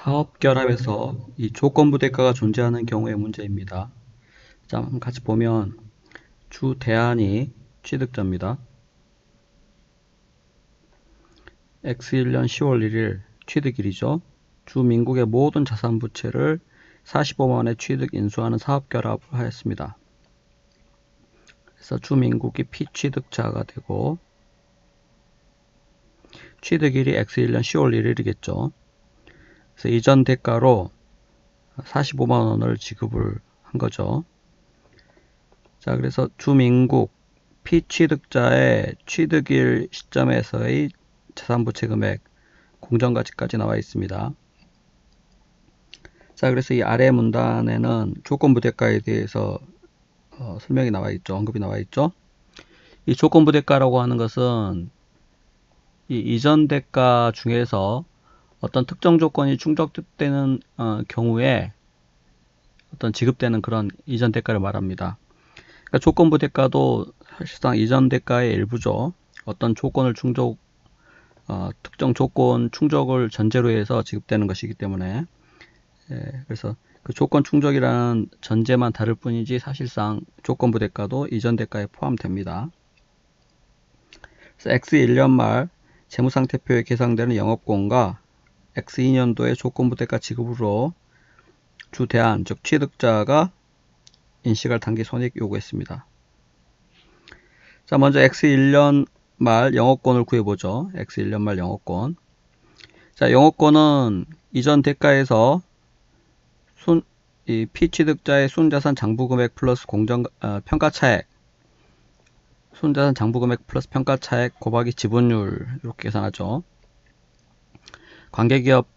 사업 결합에서 이 조건부 대가가 존재하는 경우의 문제입니다. 자, 한번 같이 보면 주 대안이 취득자입니다. X1년 10월 1일 취득일이죠. 주 민국의 모든 자산 부채를 45만원에 취득 인수하는 사업 결합을 하였습니다. 그래서 주 민국이 피취득자가 되고 취득일이 X1년 10월 1일이겠죠. 그래서 이전 대가로 45만원을 지급을 한 거죠. 자, 그래서 주민국 피취득자의 취득일 시점에서의 자산부채 금액 공정가치까지 나와 있습니다. 자, 그래서 이 아래 문단에는 조건부 대가에 대해서 설명이 나와 있죠. 언급이 나와 있죠. 이 조건부 대가라고 하는 것은 이 이전 대가 중에서 어떤 특정 조건이 충족되는 경우에 어떤 지급되는 그런 이전 대가를 말합니다. 그러니까 조건부 대가도 사실상 이전 대가의 일부죠. 어떤 조건을 특정 조건 충족을 전제로 해서 지급되는 것이기 때문에 그래서 그 조건 충족이라는 전제만 다를 뿐이지 사실상 조건부 대가도 이전 대가에 포함됩니다. 그래서 X1년 말 재무상태표에 계상되는 영업권과 X2년도의 조건부 대가 지급으로 주대안 즉 취득자가 인식할 단기 손익 요구했습니다. 자, 먼저 X1년 말 영업권을 구해보죠. X1년 말 영업권. 자, 영업권은 이전 대가에서 이 피취득자의 순자산 장부금액 플러스 평가차액, 순자산 장부금액 플러스 평가차액 곱하기 지분율 이렇게 계산하죠. 관계기업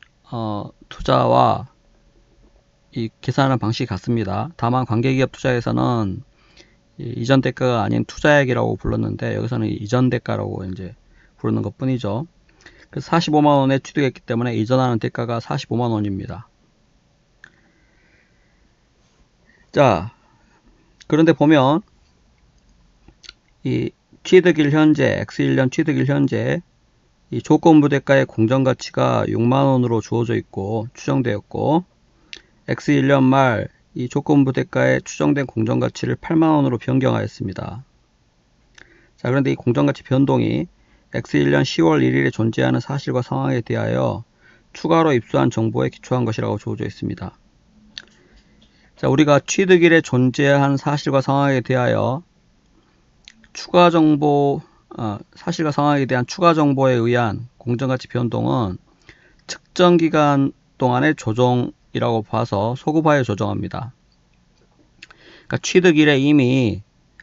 투자와 이 계산하는 방식이 같습니다. 다만 관계기업 투자에서는 이전 대가가 아닌 투자액이라고 불렀는데 여기서는 이전 대가라고 이제 부르는 것 뿐이죠. 그래서 45만원에 취득했기 때문에 이전하는 대가가 45만원입니다. 자, 그런데 보면 이 취득일 현재, X1년 취득일 현재 이 조건부 대가의 공정가치가 6만원으로 주어져 있고 추정되었고 X1년 말 이 조건부 대가의 추정된 공정가치를 8만원으로 변경하였습니다. 자, 그런데 이 공정가치 변동이 X1년 10월 1일에 존재하는 사실과 상황에 대하여 추가로 입수한 정보에 기초한 것이라고 주어져 있습니다. 자, 우리가 취득일에 존재한 사실과 상황에 대하여 추가 정보, 사실과 상황에 대한 추가 정보에 의한 공정가치 변동은 측정 기간 동안의 조정이라고 봐서 소급하여 조정합니다. 그러니까 취득일에 이미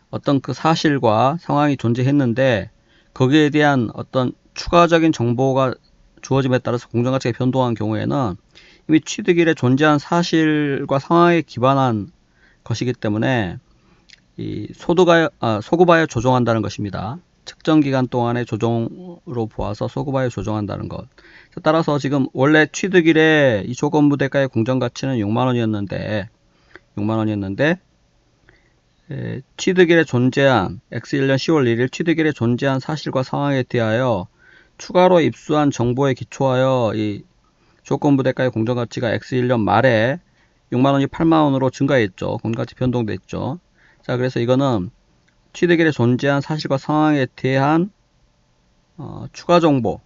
어떤 그 사실과 상황이 존재했는데 거기에 대한 어떤 추가적인 정보가 주어짐에 따라서 공정가치가 변동한 경우에는 이미 취득일에 존재한 사실과 상황에 기반한 것이기 때문에 이 소급하여 조정한다는 것입니다. 측정 기간 동안의 조정으로 보아서 소급하여 조정한다는 것. 따라서 지금 원래 취득일에 이 조건부 대가의 공정가치는 6만원이었는데 취득일에 존재한 X1년 10월 1일 취득일에 존재한 사실과 상황에 대하여 추가로 입수한 정보에 기초하여 이 조건부 대가의 공정가치가 X1년 말에 6만원이 8만원으로 증가했죠. 공정가치 변동됐죠. 자, 그래서 이거는 취득일에 존재한 사실과 상황에 대한 추가 정보,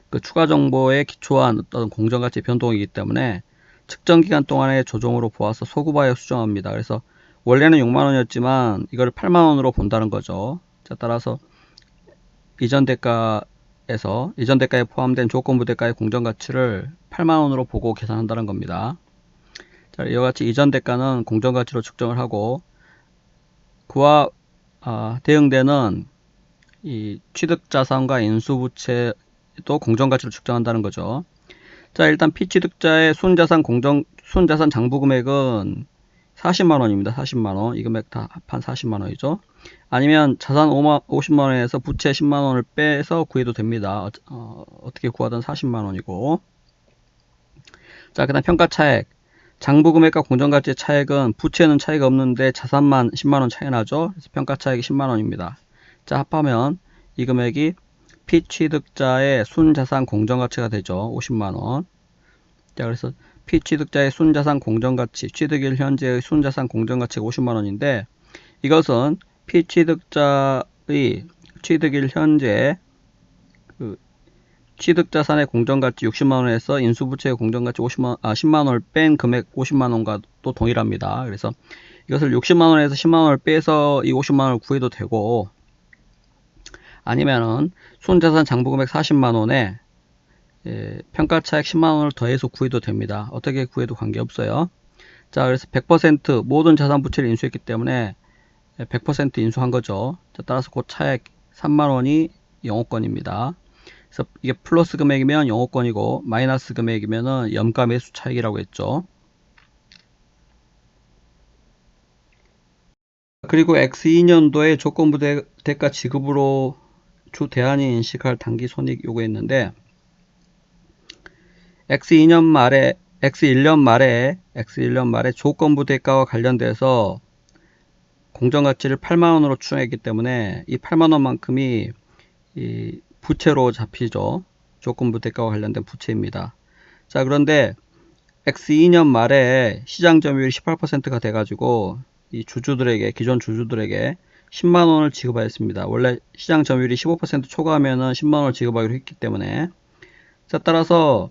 그 추가 정보에 기초한 어떤 공정가치 변동이기 때문에 측정 기간 동안의 조정으로 보아서 소급하여 수정합니다. 그래서 원래는 6만원이었지만 이걸 8만원으로 본다는 거죠. 자, 따라서 이전 대가에 포함된 조건부 대가의 공정가치를 8만원으로 보고 계산한다는 겁니다. 자, 이와 같이 이전 대가는 공정가치로 측정을 하고 그와 대응되는 이 취득자산과 인수부채도 공정가치로 측정한다는 거죠. 자, 일단 피취득자의 순자산 장부금액은 40만원입니다. 40만원. 이 금액 다 합한 40만원이죠. 아니면 자산 50만원에서 부채 10만원을 빼서 구해도 됩니다. 어떻게 구하든 40만원이고. 자, 그 다음 평가차액. 장부금액과 공정가치의 차액은 부채는 차이가 없는데 자산만 10만원 차이 나죠. 그래서 평가차액이 10만원입니다. 자, 합하면 이 금액이 피취득자의 순자산 공정가치가 되죠. 50만원. 자, 그래서 피취득자의 순자산 공정가치, 취득일 현재의 순자산 공정가치가 50만원인데, 이것은 피취득자의 취득일 현재 취득자산의 공정가치 60만원에서 인수부채의 공정가치 10만원을 뺀 금액 50만원과 또 동일합니다. 그래서 이것을 60만원에서 10만원을 빼서 이 50만원을 구해도 되고, 아니면은 순자산 장부금액 40만원에 평가차액 10만원을 더해서 구해도 됩니다. 어떻게 구해도 관계없어요. 자, 그래서 100% 모든 자산 부채를 인수했기 때문에 100% 인수한 거죠. 자, 따라서 그 차액 3만원이 영업권입니다. 그래서 이게 플러스 금액이면 영업권이고 마이너스 금액이면은 염가 매수 차익이라고 했죠. 그리고 X2년도에 조건부 대가 지급으로 주 대안이 인식할 당기 손익 요구했는데, X1년 말에 조건부 대가와 관련돼서 공정가치를 8만원으로 추정했기 때문에 이 8만원만큼이 이 부채로 잡히죠. 조건부 대가와 관련된 부채입니다. 자, 그런데 X2년 말에 시장 점유율이 18%가 돼가지고 이 주주들에게, 기존 주주들에게 10만원을 지급하였습니다. 원래 시장 점유율이 15% 초과하면은 10만원을 지급하기로 했기 때문에. 자, 따라서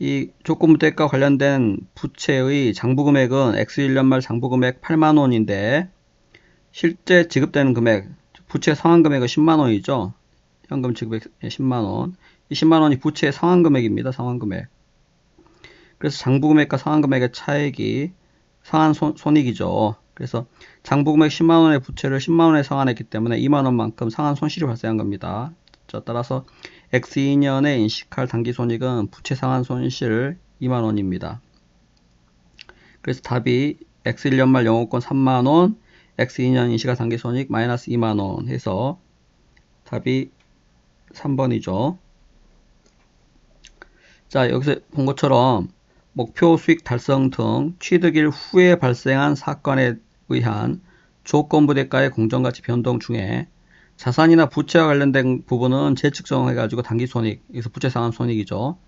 이 조건부 대가 관련된 부채의 장부금액은 X1년 말 장부금액 8만원인데, 실제 지급되는 금액, 부채 상환금액은 10만원이죠. 현금 지급액 10만원. 이 10만원이 부채의 상환금액입니다. 상환금액. 그래서 장부금액과 상환금액의 차액이 상환손익이죠. 그래서 장부금액 10만원의 부채를 10만원에 상환했기 때문에 2만원만큼 상환손실이 발생한 겁니다. 자, 따라서 X2년에 인식할 당기손익은 부채 상환손실 2만원입니다. 그래서 답이 X1년 말 영업권 3만원, X2년 인식할 당기손익 마이너스 2만원 해서 답이 3번이죠. 자, 여기서 본 것처럼 목표 수익 달성 등 취득일 후에 발생한 사건에 의한 조건부 대가의 공정가치 변동 중에 자산이나 부채와 관련된 부분은 재측정해가지고 당기손익, 여기서 부채 상환 손익이죠.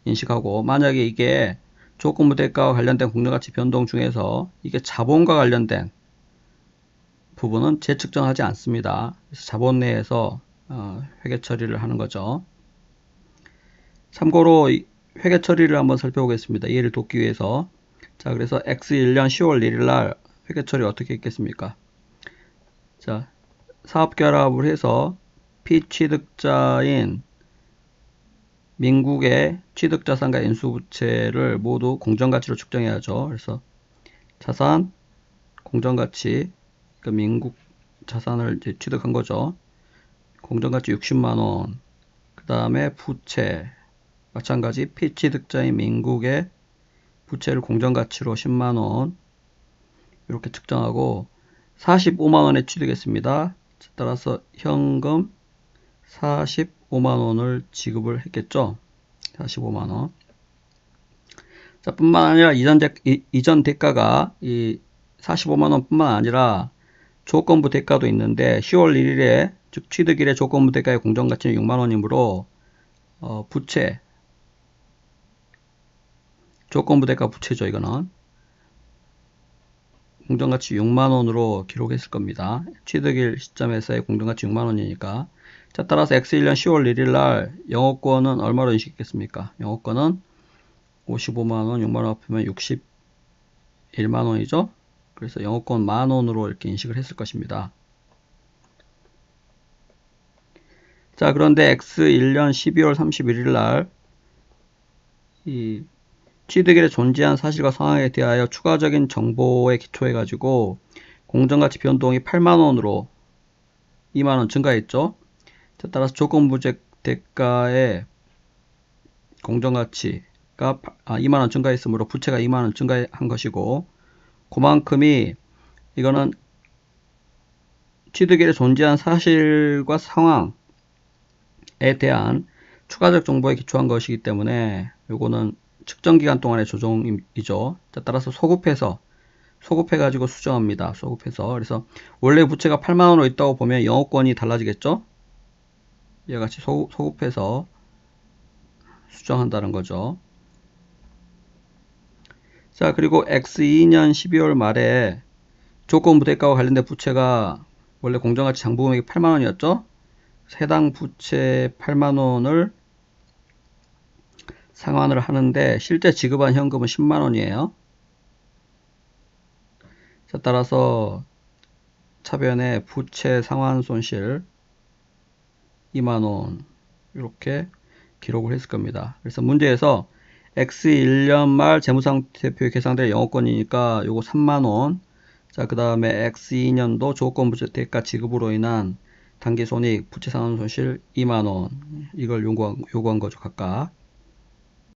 인식하고, 만약에 이게 조건부 대가와 관련된 공정가치 변동 중에서 이게 자본과 관련된 부분은 재측정하지 않습니다. 그래서 자본 내에서 회계 처리를 하는 거죠. 참고로 회계 처리를 한번 살펴보겠습니다. 이해를 돕기 위해서. 자, 그래서 X1년 10월 1일 날 회계 처리 어떻게 했겠습니까? 자, 사업결합을 해서 피취득자인 민국의 취득자산과 인수부채를 모두 공정가치로 측정해야죠. 그래서 자산, 공정가치, 그 민국 자산을 이제 취득한 거죠. 공정가치 60만원. 그 다음에 부채. 마찬가지 피취득자인 민국의 부채를 공정가치로 10만원. 이렇게 측정하고 45만원에 취득했습니다. 따라서 현금 45만원을 지급을 했겠죠. 45만원. 자, 뿐만 아니라 이전 대가가 이 45만원 뿐만 아니라 조건부 대가도 있는데 10월 1일에 즉 취득일에 조건부 대가의 공정가치는 6만원이므로 부채 조건부 대가 부채죠. 이거는 공정가치 6만원으로 기록했을 겁니다. 취득일 시점에서의 공정가치 6만원이니까. 자, 따라서 X1년 10월 1일 날 영업권은 얼마로 인식했겠습니까? 영업권은 55만원, 6만원 합하면 61만원이죠. 그래서 영업권 만원으로 이렇게 인식을 했을 것입니다. 자, 그런데 X1년 12월 31일 날 이 취득일에 존재한 사실과 상황에 대하여 추가적인 정보에 기초해 가지고 공정가치 변동이 8만원으로 2만원 증가했죠. 자, 따라서 조건부 대가의 공정가치가 2만원 증가했으므로 부채가 2만원 증가한 것이고, 그만큼이 이거는 취득일에 존재한 사실과 상황에 대한 추가적 정보에 기초한 것이기 때문에 요거는 측정기간 동안의 조정이죠. 자, 따라서 소급해가지고 수정합니다. 소급해서. 그래서 원래 부채가 8만원으로 있다고 보면 영업권이 달라지겠죠? 이와 같이 소급해서 수정한다는 거죠. 자, 그리고 X2년 12월 말에 조건부대가와 관련된 부채가 원래 공정가치 장부금액이 8만원이었죠. 해당 부채 8만원을 상환을 하는데 실제 지급한 현금은 10만원이에요. 자, 따라서 차변에 부채 상환 손실 2만원 이렇게 기록을 했을 겁니다. 그래서 문제에서 X1년 말 재무상태표에 계산될 영업권이니까 요거 3만원. 자, 그 다음에 X2년도 조건부채가 지급으로 인한 당기손익 부채상환 손실 2만원. 이걸 요구한 거죠, 각각.